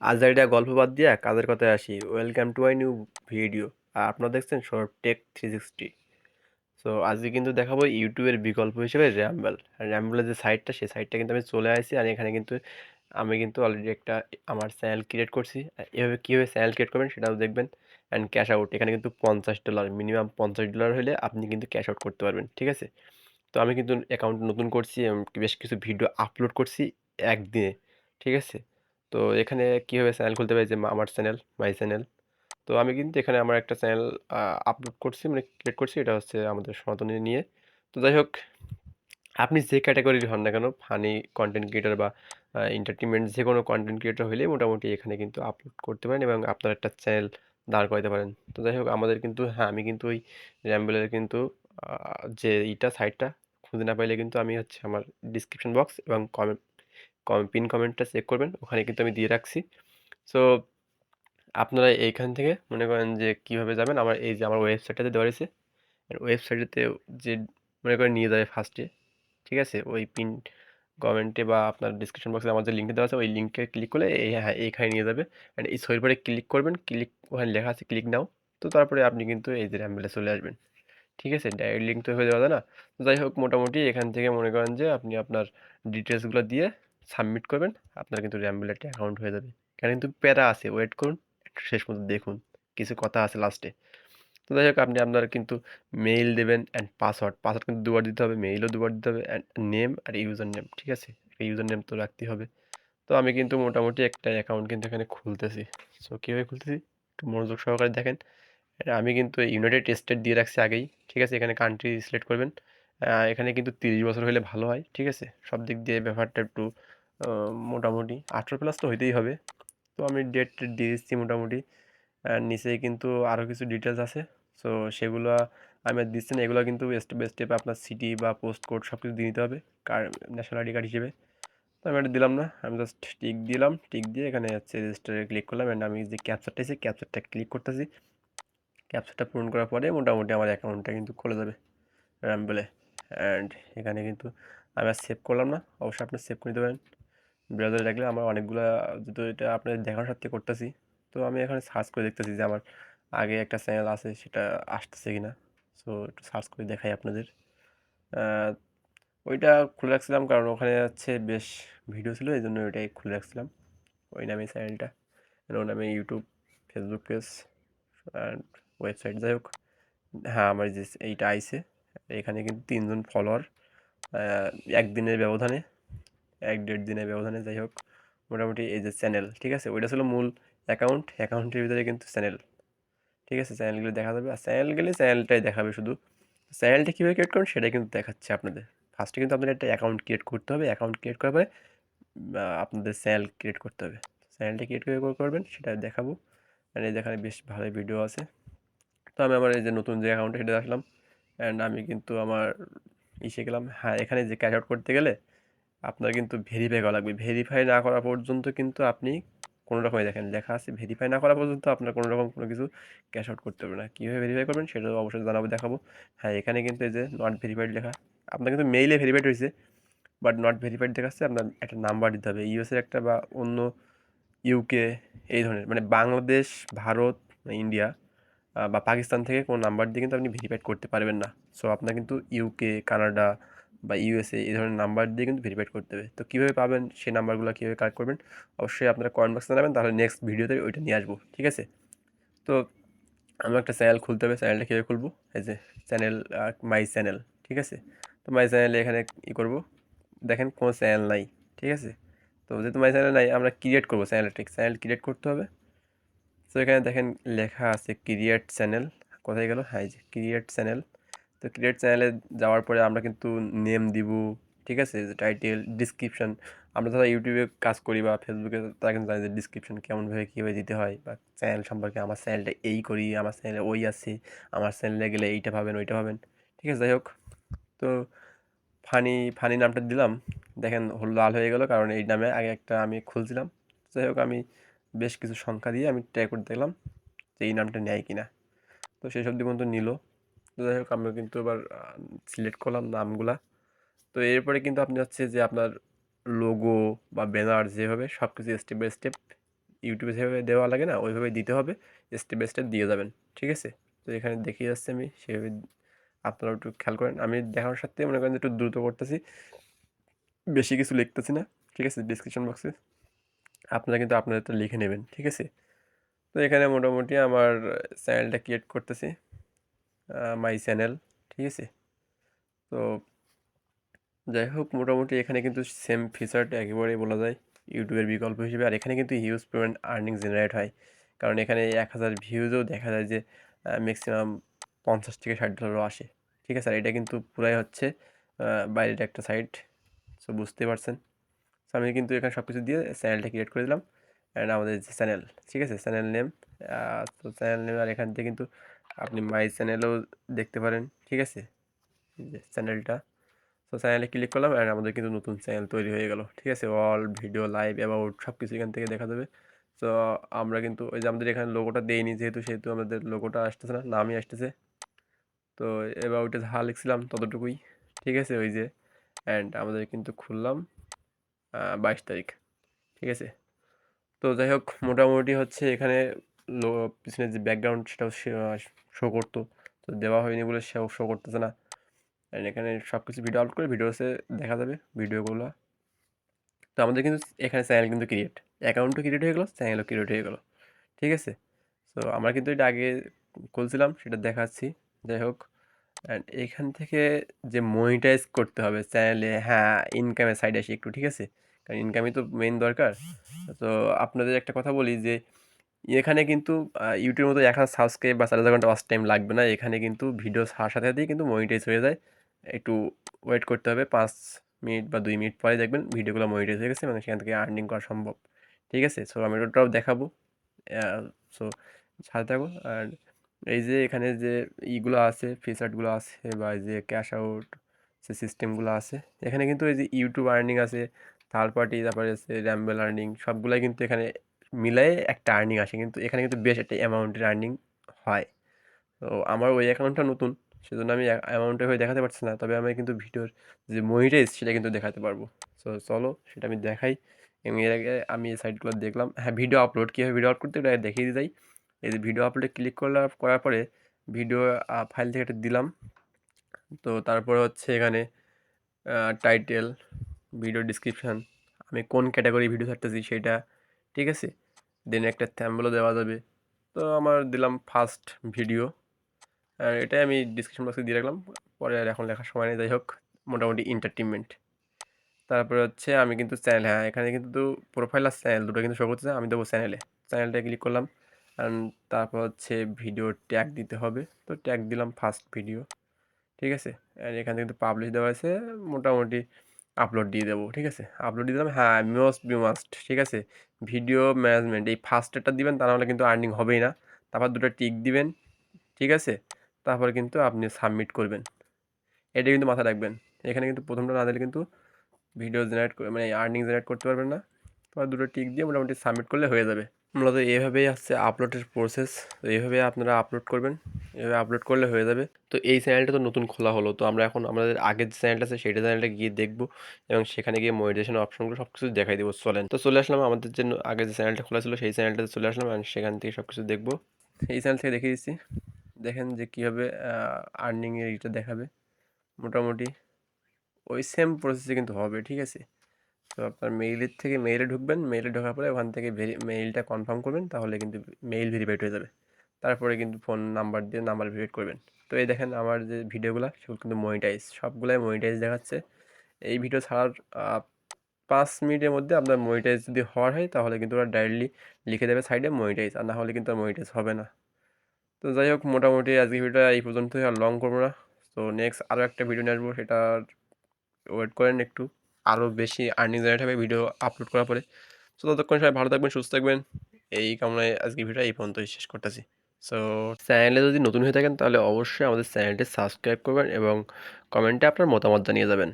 আজাইরা গল্প বাদ দিয়া কাজের কথায় আসি। Welcome to my new video. আর আপনারা দেখছেন শর্ট টেক 360। সো আজকে কিন্তু দেখাবো ইউটিউবের বিকল্প হিসেবে র্যাম্বল। র্যাম্বলের যে সাইটটা, সেই সাইটটা কিন্তু আমি চলে আসছি। আর এখানে কিন্তু আমি কিন্তু অলরেডি একটা আমার চ্যানেল ক্রিয়েট করছি। আর এভাবে কীভাবে চ্যানেল ক্রিয়েট করবেন সেটাও দেখবেন। অ্যান্ড ক্যাশ আউট এখানে কিন্তু $50, মিনিমাম $50 হলে আপনি কিন্তু ক্যাশ আউট করতে পারবেন, ঠিক আছে? তো আমি কিন্তু অ্যাকাউন্ট নতুন করছি এবং বেশ কিছু ভিডিও আপলোড করছি একদিনে, ঠিক আছে? তো এখানে কীভাবে চ্যানেল খুলতে পারি, যে আমার চ্যানেল, মাই চ্যানেল। তো আমি কিন্তু এখানে আমার একটা চ্যানেল আপলোড করছি, মানে ক্রিয়েট করছি। এটা হচ্ছে আমাদের সনাতনী নিয়ে। তো যাই হোক, আপনি যে ক্যাটাগরির হন না কেন, ফানি কন্টেন্ট ক্রিয়েটর বা এন্টারটেনমেন্ট যে কোনো কন্টেন্ট ক্রিয়েটর হইলে মোটামুটি এখানে কিন্তু আপলোড করতে পারেন এবং আপনার একটা চ্যানেল দাঁড় করাতে পারেন। তো যাই হোক, আমাদের কিন্তু হ্যাঁ, আমি কিন্তু ওই র্যাম্বলের কিন্তু যে সাইটটা খুঁজে না পাইলে কিন্তু আমি হচ্ছে আমার ডিসক্রিপশন বক্স এবং পিন কমেন্টটা চেক করবেন, ওখানে কিন্তু আমি দিয়ে রাখছি। সো আপনারা এইখান থেকে মনে করেন যে কিভাবে যাবেন, আমার এই যে আমার ওয়েবসাইটটাতে দেওয়া রয়েছে। ওয়েবসাইটেতে যে মনে করেন নিয়ে যাবে ফার্স্টে, ঠিক আছে? ওই পিন কমেন্টে বা আপনার ডিসক্রিপশন বক্সে আমার যে লিঙ্কটা দেওয়া আছে, ওই লিঙ্কে ক্লিক করলে হ্যাঁ, এইখানে নিয়ে যাবে। অ্যান্ড এই ছবির পরে ক্লিক করবেন, ওখানে লেখা আছে ক্লিক নাও। তো তারপরে আপনি কিন্তু এই যে র্যাম্বেলে চলে আসবেন, ঠিক আছে? ডাইরেক্ট লিঙ্ক তো হয়ে যাওয়া যায় না। তো যাই হোক, মোটামুটি এখান থেকে মনে করেন যে আপনি আপনার ডিটেলসগুলো দিয়ে সাবমিট করবেন, আপনার কিন্তু র্যাম্বেলে একটা অ্যাকাউন্ট হয়ে যাবে। এখানে কিন্তু প্যারা আছে, ওয়েট করুন, একটু শেষ পর্যন্ত দেখুন, কিছু কথা আছে লাস্টে। তো যাই হোক, আপনি আপনার কিন্তু মেইল দেবেন অ্যান্ড পাসওয়ার্ড কিন্তু দুবার দিতে হবে, মেইলও দুবার দিতে হবে, অ্যান্ড নেম আর ইউজার নেম, ঠিক আছে? একটা ইউজার নেম তো রাখতেই হবে। তো আমি কিন্তু মোটামুটি একটা অ্যাকাউন্ট কিন্তু এখানে খুলতেছি। সো কীভাবে খুলতেছি একটু মনোযোগ সহকারে দেখেন। আমি কিন্তু ইউনাইটেড স্টেট দিয়ে রাখছি আগেই, ঠিক আছে? এখানে কান্ট্রি সিলেক্ট করবেন। এখানে কিন্তু 30 বছর হলে ভালো হয়, ঠিক আছে? সব দিক দিয়ে ব্যাপারটা একটু মোটামুটি 18+ তো হইতেই হবে। তো আমি ডেট দিয়ে দিচ্ছি মোটামুটি। নিচেই কিন্তু আরও কিছু ডিটেলস আছে। সো সেগুলো আমি আর দিচ্ছি না, এগুলো কিন্তু স্টেপ বাই স্টেপ আপনার সিটি বা পোস্ট কোড সব কিছু দিয়ে দিতে হবে ন্যাশনাল আইডি কার্ড হিসেবে। তো আমি এটা দিলাম না, আমি জাস্ট টিক দিলাম। টিক দিয়ে এখানে হচ্ছে রেজিস্টারে ক্লিক করলাম, অ্যান্ড আমি যে ক্যাপচারটা এসে ক্যাপচারটা ক্লিক করতেছি। ক্যাপচারটা পূরণ করার পরে মোটামুটি আমার অ্যাকাউন্টটা কিন্তু খুলে যাবে র্যাম্বলে। অ্যান্ড এখানে কিন্তু আমি আর সেভ করলাম না, অবশ্যই আপনি সেভ করে নিতে পারেন ব্রাউজারে রাখলে। আমার অনেকগুলা, যেহেতু এটা আপনাদের দেখানোর সাথে করতেছি, তো আমি এখানে সার্চ করে দেখতেছি যে আমার আগে একটা চ্যানেল আছে সেটা আসতেছে কিনা। সো একটু সার্চ করে দেখাই আপনাদের। আহ, ওইটা খুলে রাখছিলাম কারণ ওখানে হচ্ছে বেশ ভিডিও ছিল, এই জন্য ওইটাই খুলে রাখছিলাম। ওই নামে চ্যানেলটা, ওই নামে YouTube, Facebook page and website. যাই হোক, হ্যাঁ, আমার যে এইটা আইছে, এখানে কিন্তু 3জন ফলোয়ার একদিনের ব্যবধানে, 1-1.5 দিনের ব্যবধানে। যাই হোক, মোটামুটি এই যে চ্যানেল, ঠিক আছে? ওইটা ছিল মূল অ্যাকাউন্টের ভিতরে কিন্তু চ্যানেল, ঠিক আছে? চ্যানেলগুলো দেখা যাবে, আর চ্যানেল গেলে চ্যানেলটাই দেখাবে শুধু। চ্যানেলটা কীভাবে ক্রিয়েট করবেন সেটাই কিন্তু দেখাচ্ছে আপনাদের। ফার্স্টে কিন্তু আপনাদের একটা অ্যাকাউন্ট ক্রিয়েট করতে হবে। অ্যাকাউন্ট ক্রিয়েট করার পরে আপনাদের চ্যানেল ক্রিয়েট করতে হবে। চ্যানেলটা ক্রিয়েট করে করবেন সেটা দেখাবো। আর এই যেখানে বেশ ভালোই ভিডিও আছে। তো আমি আমার এই যে নতুন যে অ্যাকাউন্টটা সেটা রাখলাম, অ্যান্ড আমি কিন্তু আমার ইসে গেলাম। হ্যাঁ, এখানে যে ক্যাশ আউট করতে গেলে আপনার কিন্তু ভেরিফাই করা লাগবে। ভেরিফাই না করা পর্যন্ত কিন্তু আপনি কোনো রকমই, দেখেন লেখা আছে ভেরিফাই না করা পর্যন্ত আপনার কোনো রকম কোনো কিছু ক্যাশ আউট করতে হবে না। কীভাবে ভেরিফাই করবেন সেটাও অবশ্যই জানাবো, দেখাবো। হ্যাঁ, এখানে কিন্তু এই যে নট ভেরিফাইড লেখা, আপনার কিন্তু মেইলে ভেরিফাইড হয়েছে, বাট নট ভেরিফাইড দেখাচ্ছে। আপনার একটা নাম্বার দিতে হবে, ইউএসের একটা বা অন্য ইউকে, এই ধরনের, মানে বাংলাদেশ, ভারত, ইন্ডিয়া বা পাকিস্তান থেকে কোনো নাম্বার দিয়ে কিন্তু আপনি ভেরিফাইড করতে পারবেন না। সো আপনার কিন্তু ইউকে, কানাডা বা ইউএসএ এই ধরনের নাম্বার দিয়ে কিন্তু ভেরিফাইড করতে হবে। তো কীভাবে পাবেন, সেই নাম্বারগুলো কীভাবে কালেক্ট করবেন অবশ্যই আপনারা কমেন্ট বক্সে জানাবেন, তাহলে নেক্সট ভিডিওতে ওইটা নিয়ে আসবো, ঠিক আছে? তো আমার একটা চ্যানেল খুলতে হবে। চ্যানেলটা কীভাবে খুলবো, এই যে চ্যানেল, মাই চ্যানেল, ঠিক আছে? তো মাই চ্যানেলে এখানে করবো, দেখেন কোনো চ্যানেল নাই, ঠিক আছে? তো যেহেতু মাই চ্যানেল নাই, আমরা ক্রিয়েট করবো চ্যানেল ক্রিয়েট করতে হবে। তো এখানে দেখেন লেখা আছে ক্রিয়েট চ্যানেল, কোথায় গেল? হ্যাঁ, এই যে ক্রিয়েট চ্যানেল। তো ক্রিয়েট চ্যানেলে যাওয়ার পরে আমরা কিন্তু নেম দিব, ঠিক আছে? Title, description. আমরা যারা ইউটিউবে কাজ করি বা ফেসবুকে, তারা কিন্তু জানি যে ডিসক্রিপশন কেমনভাবে কীভাবে দিতে হয়, বা চ্যানেল সম্পর্কে, আমার চ্যানেলটা এই করি, আমার চ্যানেলে ওই আছে, আমার চ্যানেলে গেলে এইটা পাবেন, ওইটা পাবেন, ঠিক আছে? যাই হোক, তো ফানি ফানি নামটা দিলাম। দেখেন লাল হয়ে গেল, কারণ এই নামে আগে একটা আমি খুলছিলাম। যাই হোক, আমি বেশ কিছু সংখ্যা দিয়ে আমি ট্রাই করে দেখলাম যে এই নামটা নেয় কিনা। তো সেই সব পর্যন্ত নিল। তো যাই হোক, আমরা কিন্তু এবার সিলেক্ট করলাম নামগুলা। তো এরপরে কিন্তু আপনি হচ্ছে যে আপনার লোগো বা ব্যানার যেভাবে সব কিছু স্টেপ বাই স্টেপ ইউটিউবে যেভাবে দেওয়া লাগে না ওইভাবে দিতে হবে, স্টেপ বাই স্টেপ দিয়ে যাবেন, ঠিক আছে? তো এখানে দেখিয়ে যাচ্ছি আমি সেভাবে, আপনারাও একটু খেয়াল করেন। আমি দেখানোর সাথে মনে করেন যে একটু দ্রুত করতেছি, বেশি কিছু লিখতেছি না, ঠিক আছে? ডিসক্রিপশন বক্সে আপনারা কিন্তু আপনাদেরটা লিখে নেবেন, ঠিক আছে? তো এখানে মোটামুটি আমার চ্যানেলটা ক্রিয়েট করতেছি, মাই চ্যানেল, ঠিক আছে? তো যাই হোক মোটামুটি এখানে কিন্তু সেম ফিচারটা একেবারেই বলা যায় ইউটিউবের বিকল্প হিসেবে। আর এখানে কিন্তু হিউজ পরিমাণ আর্নিং জেনারেট হয়, কারণ এখানে 1000 ভিউজেও দেখা যায় যে ম্যাক্সিমাম $50 থেকে $60 আসে, ঠিক আছে? আর এটা কিন্তু পুরাই হচ্ছে বাইরের একটা সাইট, সো বুঝতে পারছেন। সো আমি কিন্তু এখানে সব কিছু দিয়ে চ্যানেলটা ক্রিয়েট করে দিলাম, অ্যান্ড আমাদের যে চ্যানেল, ঠিক আছে? চ্যানেল নেম, তো চ্যানেল নেম, আর এখান থেকে কিন্তু আপনি মাই চ্যানেলও দেখতে পারেন, ঠিক আছে? এই যে চ্যানেলটা, তো চ্যানেলে ক্লিক করলাম অ্যান্ড আমাদের কিন্তু নতুন চ্যানেল তৈরি হয়ে গেল, ঠিক আছে? অল ভিডিও, লাইভ, অ্যাবাউট সব কিছু এখান থেকে দেখা যাবে। তো আমরা কিন্তু ওই যে আমাদের এখানে লোগোটা দেইনি যেহেতু, সেহেতু আমাদের লোগোটা আসতেছে না, নামই আসতেছে। তো অ্যাবাউটে যা লিখছিলাম ততটুকুই, ঠিক আছে? ওই যে, অ্যান্ড আমাদের কিন্তু খুললাম 22 তারিখ, ঠিক আছে? তো যাই হোক মোটামুটি হচ্ছে এখানে লো পিছনে যে ব্যাকগ্রাউন্ড সেটাও শো করতো, তো দেওয়া হয়নি বলে সেও শো করতেছে না। অ্যান্ড এখানে সব কিছু ভিডিও আপলোড করে ভিডিওসে দেখা যাবে ভিডিওগুলো। তো আমাদের কিন্তু এখানে চ্যানেল কিন্তু ক্রিয়েট, অ্যাকাউন্টও ক্রিয়েট হয়ে গেলো, চ্যানেলও ক্রিয়েট হয়ে গেলো, ঠিক আছে? তো আমরা কিন্তু এটা আগে খুলছিলাম, সেটা দেখাচ্ছি। যাই হোক, অ্যান্ড এখান থেকে যে মনিটাইজ করতে হবে চ্যানেলে, হ্যাঁ, ইনকামের সাইডে আসি একটু, ঠিক আছে? কারণ ইনকামই তো মেইন দরকার। তো আপনাদের একটা কথা বলি যে এখানে কিন্তু ইউটিউবের মতো 1000 সাবস্ক্রাইব বা 4000 ঘন্টা ওয়াচ টাইম লাগবে না। এখানে কিন্তু ভিডিও ছাড়ার সাথে সাথেই কিন্তু মনিটাইজ হয়ে যায়। একটু ওয়েট করতে হবে, 5 মিনিট বা 2 মিনিট পরে দেখবেন ভিডিওগুলো মনিটাইজ হয়ে গেছে এবং সেখান থেকে আর্নিং করা সম্ভব, ঠিক আছে? সো আমি ওটাও দেখাবো। সো সাথে থাকো। আর এই যে এখানে যে ইগুলো আছে, ফিচারগুলো আছে, বা এই যে ক্যাশ আউট যে সিস্টেমগুলো আছে, এখানে কিন্তু এই যে ইউটিউব আর্নিং আছে, থার্ড পার্টি, তারপরে আছে র্যাম্বেল আর্নিং, সবগুলাই কিন্তু এখানে মিলাই একটা আর্নিং আসে, কিন্তু এখানে কিন্তু বেশ একটা অ্যামাউন্টের আর্নিং হয়। তো আমার ওই অ্যাকাউন্টটা নতুন, সেজন্য আমি অ্যামাউন্টের হয়ে দেখাতে পারছি না, তবে আমি কিন্তু ভিডিওর যে মনিটাইজ সেটা কিন্তু দেখাতে পারবো। সো চলো সেটা আমি দেখাই। এবং এর আগে আমি এই সাইটগুলো দেখলাম, হ্যাঁ, ভিডিও আপলোড কীভাবে ভিডিও আপলোড করতে এটা দেখিয়ে দিই। এই যে ভিডিও আপলোডে ক্লিক করার পরে ভিডিও ফাইল থেকে একটা দিলাম। তো তারপরে হচ্ছে এখানে টাইটেল, ভিডিও ডিসক্রিপশান, আমি কোন ক্যাটাগরি ভিডিও ছাড়তেছি সেটা, ঠিক আছে? দেন একটা থ্যাম্বনেলও দেওয়া যাবে। তো আমার দিলাম ফার্স্ট ভিডিও, আর এটাই আমি ডিসক্রিপশন বক্সে দিয়ে রাখলাম, পরে আর এখন লেখার সময় নেই। যাই হোক, মোটামুটি এন্টারটেনমেন্ট। তারপরে হচ্ছে আমি কিন্তু চ্যানেল, হ্যাঁ, এখানে কিন্তু প্রোফাইল আর চ্যানেল দুটো কিন্তু শো করতেছে, আমি দেবো চ্যানেলে। চ্যানেলটা ক্লিক করলাম, অ্যান্ড তারপর হচ্ছে ভিডিও ট্যাগ দিতে হবে, তো ট্যাগ দিলাম ফার্স্ট ভিডিও, ঠিক আছে? অ্যান্ড এখানে কিন্তু পাবলিশ দেওয়া আছে, মোটামুটি আপলোড দিয়ে দেবো, ঠিক আছে? আপলোড দিয়ে দিলাম, হ্যাঁ, মাস্ট, ঠিক আছে? ভিডিও ম্যানেজমেন্ট এই ফার্স্টেরটা দিবেন, তা নাহলে কিন্তু আর্নিং হবেই না। তারপর দুটো টিক দিবেন, ঠিক আছে? তারপর কিন্তু আপনি সাবমিট করবেন, এটা কিন্তু মাথায় রাখবেন। এখানে কিন্তু প্রথমটা না দিলে কিন্তু ভিডিও জেনারেট মানে আর্নিং জেনারেট করতে পারবেন না। তোমার দুটো টিক দিয়ে মোটামুটি সাবমিট করলে হয়ে যাবে। মূলত এইভাবেই হচ্ছে আপলোডের প্রসেস। তো এইভাবে আপনারা আপলোড করবেন, এভাবে আপলোড করলে হয়ে যাবে। তো এই চ্যানেলটা তো নতুন খোলা হলো, তো আমরা এখন আমাদের আগের যে চ্যানেলটা আছে সেইটা চ্যানেলটা গিয়ে দেখবো এবং সেখানে গিয়ে মনিটাইজেশন অপশনগুলো সব কিছু দেখাই দেবো। চলেন, তো চলে আসলাম আমাদের যে আগে যে চ্যানেলটা খোলা ছিল সেই চ্যানেলটাতে চলে আসলাম, অ্যান্ড সেখান থেকে সব কিছু দেখবো। এই চ্যানেল থেকে দেখিয়ে দিচ্ছি, দেখেন যে কীভাবে আর্নিংয়ের এইটা দেখাবে। মোটামুটি ওই সেম প্রসেসে কিন্তু হবে, ঠিক আছে? তো আপনার মেইলের থেকে মেইলে ঢুকবেন, মেইলে ঢোকার পরে ওখান থেকে মেইলটা কনফার্ম করবেন, তাহলে কিন্তু মেইল ভেরিফাইড হয়ে যাবে। তারপরে কিন্তু ফোন নাম্বার দিয়ে নাম্বার ভেরিফাইড করবেন। তো এই দেখেন আমার যে ভিডিওগুলো সেগুলো কিন্তু মনিটাইজ, সবগুলাই মনিটাইজ দেখাচ্ছে। এই ভিডিও ছাড়ার 5 মিনিটের মধ্যে আপনার মনিটাইজ যদি হওয়ার হয় তাহলে কিন্তু ওরা ডাইরেক্টলি লিখে দেবে সাইডে মনিটাইজ, আর না হলে কিন্তু আর মনিটাইজ হবে না। তো যাই হোক মোটামুটি আজকে ভিডিওটা এই পর্যন্তই, আর লং করবো না। তো নেক্সট আরও একটা ভিডিও নিয়ে আসবো, সেটা ওয়েট করেন একটু, আরও বেশি আর্নিং জেনারেট হবে ভিডিও আপলোড করার পরে। সো ততক্ষণ সবাই ভালো থাকবেন, সুস্থ থাকবেন, এই কামনায় আজকে ভিডিও এই পর্যন্তই শেষ করতেছি। সো চ্যানেলে যদি নতুন হয়ে থাকেন তাহলে অবশ্যই আমাদের চ্যানেলটি সাবস্ক্রাইব করবেন এবং কমেন্টে আপনার মতামত জানিয়ে যাবেন।